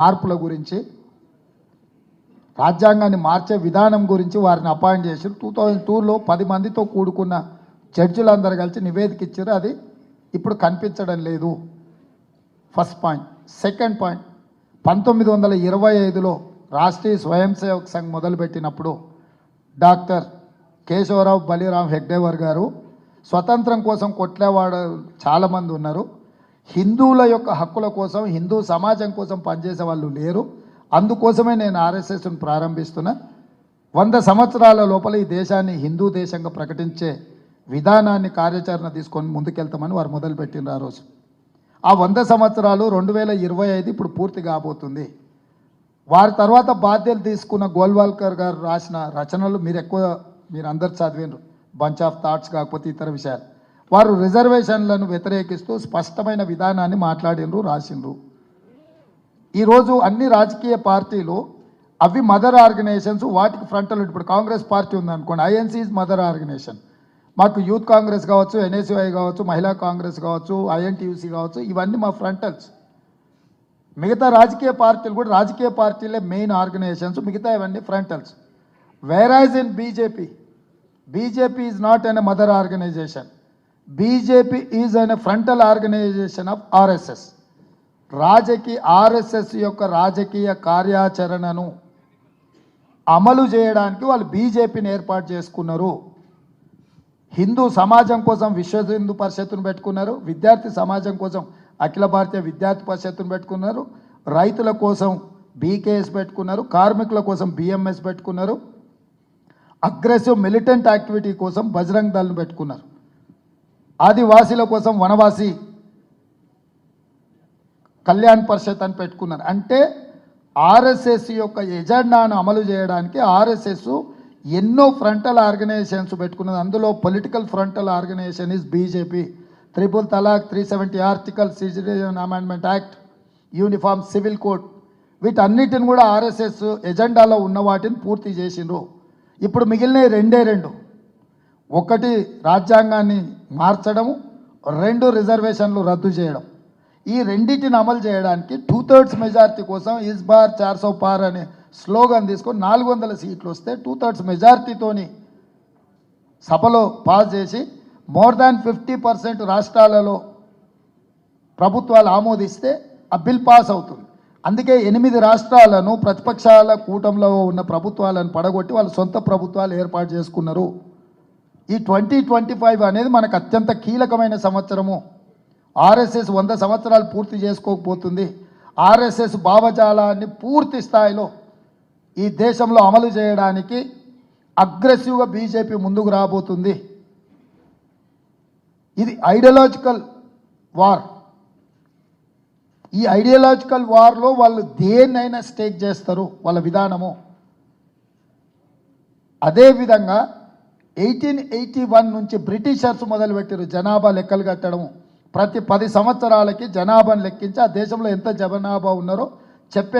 మార్పుల గురించి రాజ్యాంగాన్ని మార్చే విధానం గురించి వారిని అపాయింట్ చేసి 2002లో 10 మందితో కూడుకున్న జడ్జిలందరూ కలిసి నివేదిక ఇచ్చారు. అది ఇప్పుడు కనిపించడం లేదు. First point. సెకండ్ పాయింట్, 1925లో రాష్ట్రీయ స్వయం సేవక్ సంఘ్ మొదలుపెట్టినప్పుడు డాక్టర్ కేశవరావు బలిరామ్ హెగ్డేవర్ గారు స్వతంత్రం కోసం కొట్లేవాడు చాలామంది ఉన్నారు. హిందువుల యొక్క హక్కుల కోసం, హిందూ సమాజం కోసం పనిచేసే వాళ్ళు లేరు. అందుకోసమే నేను ఆర్ఎస్ఎస్ను ప్రారంభిస్తున్నా. 100 సంవత్సరాల లోపల ఈ దేశాన్ని హిందూ దేశంగా ప్రకటించే విధానాన్ని కార్యాచరణ తీసుకొని ముందుకెళ్తామని వారు మొదలుపెట్టినారు. ఆ రోజు ఆ 100 సంవత్సరాలు 2025 ఇప్పుడు పూర్తి కాబోతుంది. వారి తర్వాత బాధ్యతలు తీసుకున్న గోల్వాల్కర్ గారు రాసిన రచనలు మీరు అందరు చదివినారు. బంచ్ ఆఫ్ థాట్స్ కాకపోతే ఇతర విషయాలు. వారు రిజర్వేషన్లను వ్యతిరేకిస్తూ స్పష్టమైన విధానాన్ని మాట్లాడినరు, రాసిండ్రు. ఈరోజు అన్ని రాజకీయ పార్టీలు అవి మదర్ ఆర్గనైజేషన్స్, వాటికి ఫ్రంటల్. ఇప్పుడు కాంగ్రెస్ పార్టీ ఉందనుకోండి, ఐఎన్సీ ఈజ్ మదర్ ఆర్గనైజేషన్. మాకు యూత్ కాంగ్రెస్ కావచ్చు, ఎన్ఎస్యుఐ కావచ్చు, మహిళా కాంగ్రెస్ కావచ్చు, ఐఎన్టీయూసీ కావచ్చు, ఇవన్నీ మా ఫ్రంటల్స్. మిగతా రాజకీయ పార్టీలు కూడా రాజకీయ పార్టీలే మెయిన్ ఆర్గనైజేషన్స్, మిగతా ఇవన్నీ frontals. Whereas in BJP is not an a mother organisation. BJP is an a frontal organisation of RSS. RSS యొక్క రాజకీయ కార్యాచరణను అమలు చేయడానికి వాళ్ళు బీజేపీని ఏర్పాటు చేసుకున్నారు. హిందూ సమాజం కోసం విశ్వ హిందూ పరిషత్తును పెట్టుకున్నారు. విద్యార్థి సమాజం కోసం అఖిల భారతీయ విద్యార్థి పరిషత్తును పెట్టుకున్నారు. రైతుల కోసం బీకేఎస్ పెట్టుకున్నారు. కార్మికుల కోసం బిఎంఎస్ పెట్టుకున్నారు. అగ్రెసివ్ మిలిటెంట్ యాక్టివిటీ కోసం బజరంగ్ దళ్ను పెట్టుకున్నారు. ఆదివాసీల కోసం వనవాసి కళ్యాణ్ పరిషత్ అని పెట్టుకున్నారు. అంటే ఆర్ఎస్ఎస్ యొక్క ఎజెండాను అమలు చేయడానికి ఆర్ఎస్ఎస్ ఎన్నో ఫ్రంటల్ ఆర్గనైజేషన్స్ పెట్టుకున్నది. అందులో political frontal organisation is BJP. 3 తలాక్, 370 article, citizen amendment act, uniform civil code, వీటన్నిటిని కూడా ఆర్ఎస్ఎస్ ఎజెండాలో ఉన్న వాటిని పూర్తి చేసిండ్రు. ఇప్పుడు మిగిలిన రెండు. ఒకటి రాజ్యాంగాన్ని మార్చడము, 2 రిజర్వేషన్లు రద్దు చేయడం. ఈ రెండింటిని అమలు చేయడానికి 2/3 మెజారిటీ కోసం ఇస్ బార్ 400 పార్ అనే స్లోగన్ తీసుకొని 400 సీట్లు వస్తే 2/3 మెజారిటీతోని సభలో పాస్ చేసి మోర్ దాన్ 50% రాష్ట్రాలలో ప్రభుత్వాలు ఆమోదిస్తే ఆ బిల్ పాస్ అవుతుంది. అందుకే 8 రాష్ట్రాలను ప్రతిపక్షాల కూటంలో ఉన్న ప్రభుత్వాలను పడగొట్టి వాళ్ళు సొంత ప్రభుత్వాలు ఏర్పాటు చేసుకున్నారు. ఈ 2025 అనేది మనకు అత్యంత కీలకమైన సంవత్సరము. ఆర్ఎస్ఎస్ 100 సంవత్సరాలు పూర్తి చేసుకోకపోతుంది. ఆర్ఎస్ఎస్ భావజాలాన్ని పూర్తి స్థాయిలో ఈ దేశంలో అమలు చేయడానికి అగ్రెసివ్గా బీజేపీ ముందుకు రాబోతుంది. ఇది ఐడియాలజికల్ వార్. ఈ ఐడియాలజికల్ వార్లో వాళ్ళు దేన్నైనా స్టేక్ చేస్తారు, వాళ్ళ విధానము. అదేవిధంగా 1881 నుంచి బ్రిటిషర్స్ మొదలుపెట్టారు జనాభా లెక్కలు కట్టడము. ప్రతి 10 సంవత్సరాలకి జనాభాను లెక్కించి ఆ దేశంలో ఎంత జనాభా ఉన్నారో చెప్పే